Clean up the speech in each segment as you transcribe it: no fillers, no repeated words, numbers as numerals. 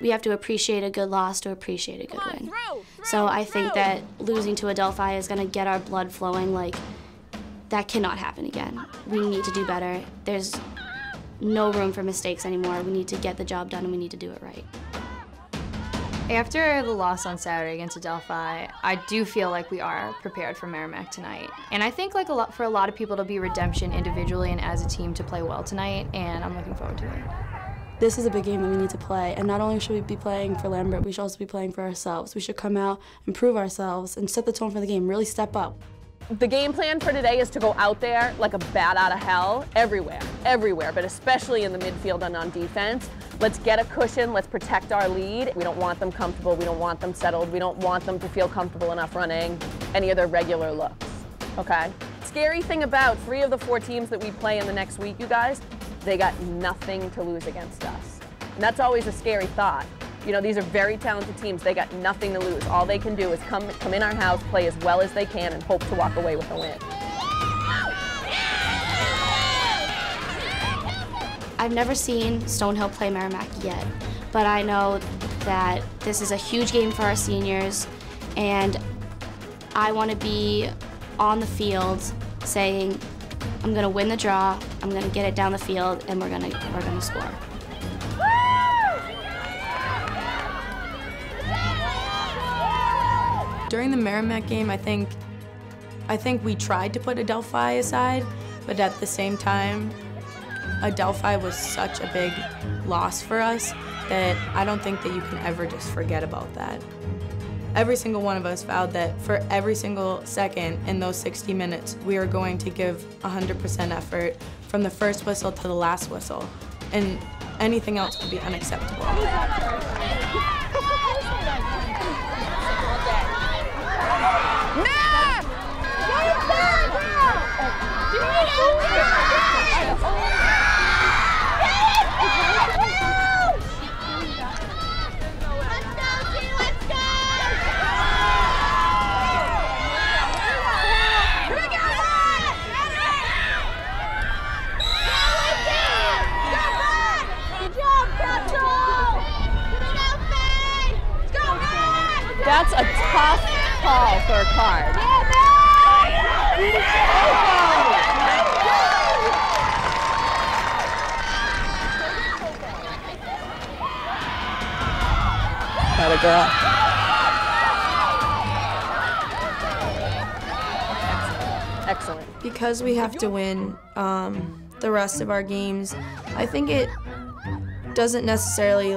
We have to appreciate a good loss to appreciate a good win. So I think that losing to Adelphi is going to get our blood flowing. Like, that cannot happen again. We need to do better. There's no room for mistakes anymore. We need to get the job done and we need to do it right. After the loss on Saturday against Adelphi, I do feel like we are prepared for Merrimack tonight. And I think for a lot of people it'll be redemption individually and as a team to play well tonight, and I'm looking forward to it. This is a big game that we need to play, and not only should we be playing for Lambert, we should also be playing for ourselves. We should come out, improve ourselves, and set the tone for the game, really step up. The game plan for today is to go out there like a bat out of hell, everywhere, but especially in the midfield and on defense. Let's get a cushion, let's protect our lead. We don't want them comfortable, we don't want them settled, we don't want them to feel comfortable enough running any of their regular looks, okay? Scary thing about 3 of the 4 teams that we play in the next week, you guys, they got nothing to lose against us. And that's always a scary thought. You know, these are very talented teams. They got nothing to lose. All they can do is come in our house, play as well as they can, and hope to walk away with a win. I've never seen Stonehill play Merrimack yet, but I know that this is a huge game for our seniors, and I want to be on the field saying, I'm going to win the draw, I'm going to get it down the field, and we're going to score. During the Merrimack game, I think we tried to put Adelphi aside, but at the same time, Adelphi was such a big loss for us that I don't think that you can ever just forget about that. Every single one of us vowed that for every single second in those 60 minutes, we are going to give 100% effort from the first whistle to the last whistle, and anything else would be unacceptable. That's a tough call for a card. Got a girl. Excellent. Because we have to win the rest of our games, I think it doesn't necessarily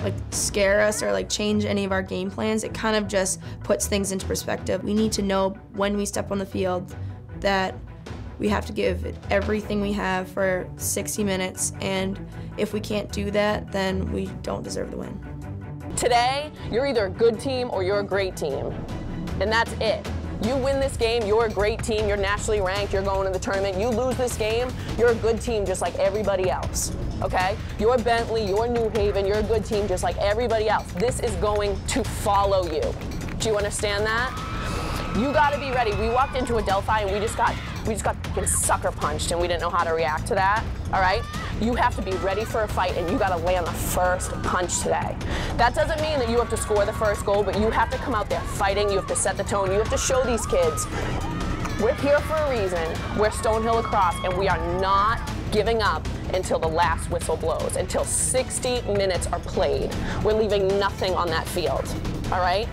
like scare us or like change any of our game plans. It kind of just puts things into perspective. We need to know when we step on the field that we have to give everything we have for 60 minutes, and if we can't do that, then we don't deserve the win. Today, you're either a good team or you're a great team, and that's it. You win this game, you're a great team, you're nationally ranked, you're going to the tournament. You lose this game, you're a good team just like everybody else, okay? You're Bentley, you're New Haven, you're a good team just like everybody else. This is going to follow you. Do you understand that? You gotta be ready. We walked into Adelphi and we just got fucking sucker punched and we didn't know how to react to that, all right? You have to be ready for a fight and you gotta land the first punch today. That doesn't mean that you have to score the first goal, but you have to come out there fighting, you have to set the tone, you have to show these kids, we're here for a reason, we're Stonehill lacrosse, and we are not giving up until the last whistle blows, until 60 minutes are played. We're leaving nothing on that field, all right?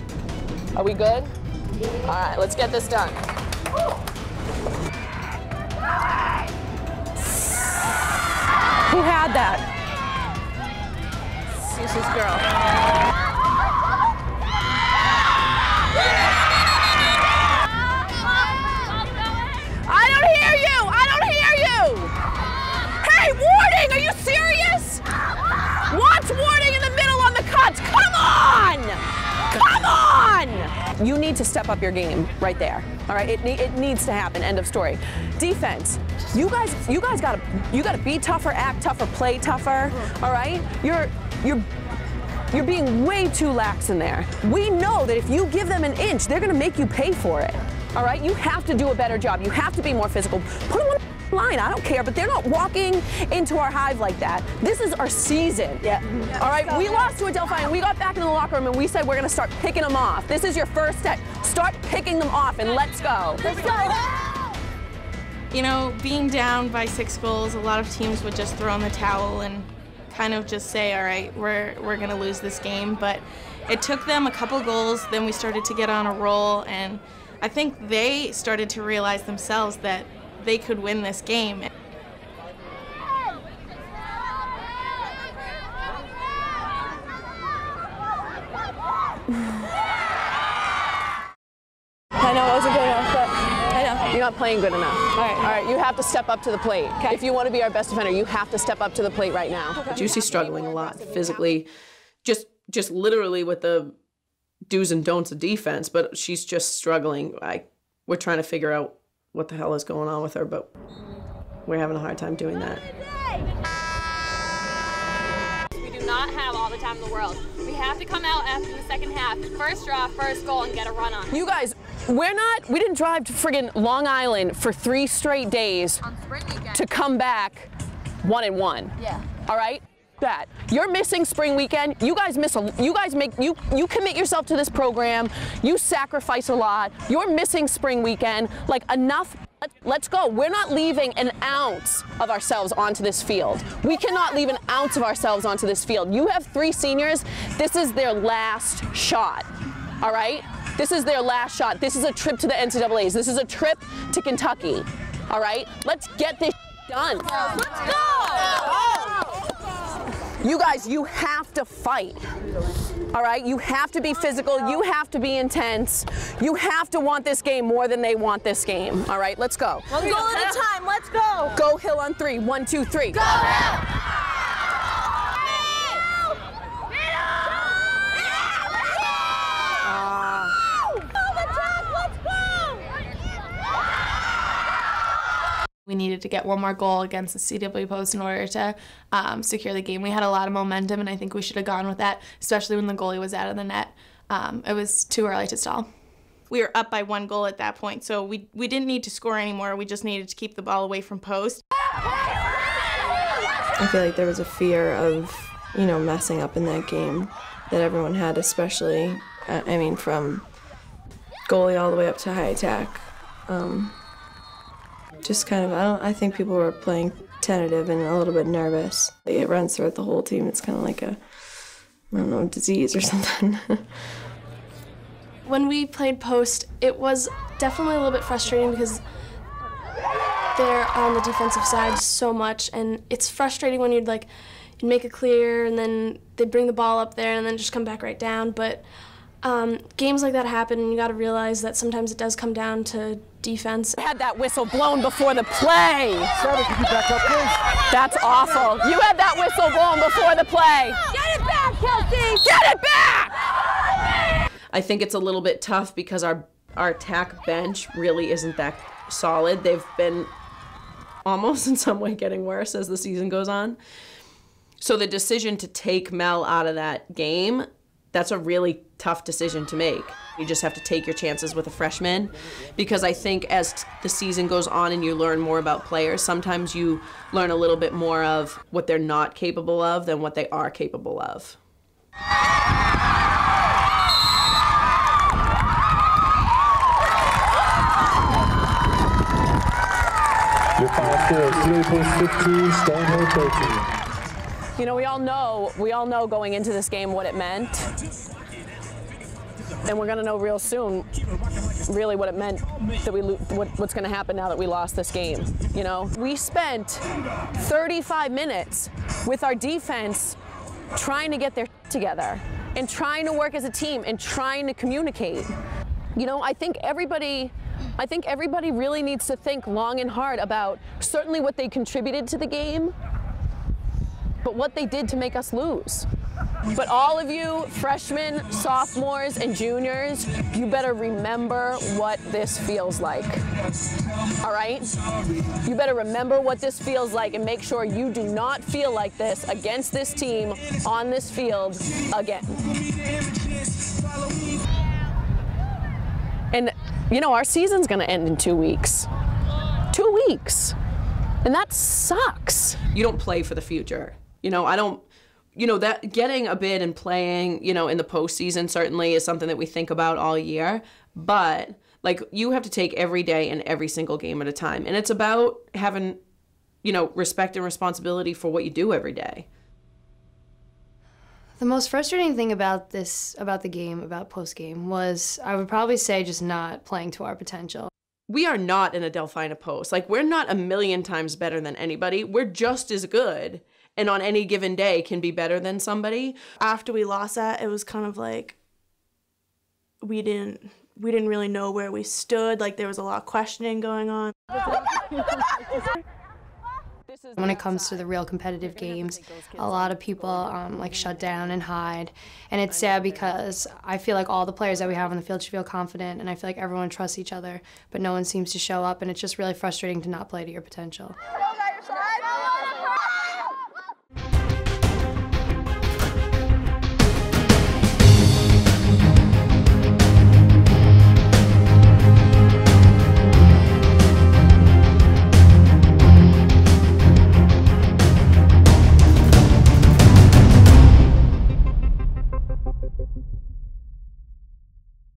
Are we good? All right, let's get this done. Who had that? Susie's girl. I don't hear you! I don't hear you! Hey, warning! Are you serious? What's warning in the middle on the cuts? Come on! Come on! You need to step up your game right there. All right, it needs to happen. End of story. Defense. You guys gotta be tougher, act tougher, play tougher. All right, you're being way too lax in there. We know that if you give them an inch, they're gonna make you pay for it. All right, you have to do a better job. You have to be more physical. Put them on line. I don't care, but they're not walking into our hive like that. This is our season. Yeah. All right, we lost to Adelphi, and we got back in the locker room, and we said we're going to start picking them off. This is your first step. Start picking them off, and let's go. Let's go. You know, being down by 6 goals, a lot of teams would just throw in the towel and kind of just say, all right, we're going to lose this game. But it took them a couple goals, then we started to get on a roll, and I think they started to realize themselves that they could win this game. I know it wasn't good enough, but I know. You're not playing good enough. All right, you have to step up to the plate. Okay. If you want to be our best defender, you have to step up to the plate right now. Okay. Juicy's struggling a lot physically, just literally with the do's and don'ts of defense, but she's just struggling. We're trying to figure out what the hell is going on with her, but we're having a hard time doing that. We do not have all the time in the world. We have to come out after the second half, first draw, first goal, and get a run on it. You guys, we didn't drive to friggin' Long Island for 3 straight days to come back 1-1. Yeah. All right? That you're missing spring weekend. You guys you commit yourself to this program. You sacrifice a lot. You're missing spring weekend. Like, enough. Let's go. We're not leaving an ounce of ourselves onto this field. We cannot leave an ounce of ourselves onto this field. You have 3 seniors. This is their last shot. All right? This is their last shot. This is a trip to the NCAAs. This is a trip to Kentucky. All right? Let's get this done. Let's go! You guys, you have to fight. All right? You have to be physical. You have to be intense. You have to want this game more than they want this game. All right? Let's go. One goal at a time. Let's go. Go Hill on 3. 1, 2, 3. Go Hill! We needed to get one more goal against the CW Post in order to secure the game. We had a lot of momentum, and I think we should have gone with that, especially when the goalie was out of the net. It was too early to stall. We were up by 1 goal at that point, so we didn't need to score anymore. We just needed to keep the ball away from post. I feel like there was a fear of, messing up in that game that everyone had, especially, from goalie all the way up to high attack. Just kind of, I think people were playing tentative and a little bit nervous. It runs throughout the whole team. It's kind of like a, disease or something. When we played post, it was definitely a little bit frustrating because they're on the defensive side so much, and it's frustrating when you'd make it clear and then they'd bring the ball up there and then just come back right down. But games like that happen, and you got to realize that sometimes it does come down to defense. Had that whistle blown before the play. Sarah, could you back up, please? That's awful. You had that whistle blown before the play. Get it back, Kelsey! Get it back! I think it's a little bit tough because our attack bench really isn't that solid. They've been almost in some way getting worse as the season goes on. So the decision to take Mel out of that game, that's a really tough decision to make. You just have to take your chances with a freshman, because I think as the season goes on and you learn more about players, sometimes you learn a little bit more of what they're not capable of than what they are capable of. Your final score is CW Post 15, Stonehill 13. We all know going into this game what it meant. And we're going to know real soon really what it meant that what's going to happen now that we lost this game. We spent 35 minutes with our defense trying to get their together and trying to work as a team and trying to communicate. I think everybody really needs to think long and hard about certainly what they contributed to the game, but what they did to make us lose. But all of you freshmen, sophomores, and juniors, you better remember what this feels like. All right? You better remember what this feels like and make sure you do not feel like this against this team on this field again. And, our season's going to end in 2 weeks. 2 weeks. And that sucks. You don't play for the future. You know, I don't, you know, that getting a bid and playing, you know, in the postseason certainly is something that we think about all year. But, like, you have to take every day and every single game at a time. And it's about having, you know, respect and responsibility for what you do every day. The most frustrating thing about the game, about post-game, was I would probably say just not playing to our potential. We are not an Adelphi in a post. Like, we're not a million times better than anybody. We're just as good, and on any given day can be better than somebody. After we lost that, it was kind of like we didn't really know where we stood. Like, there was a lot of questioning going on. When it comes to the real competitive games, a lot of people like shut down and hide, and it's sad because I feel like all the players that we have on the field should feel confident, and I feel like everyone trusts each other, but no one seems to show up, and it's just really frustrating to not play to your potential.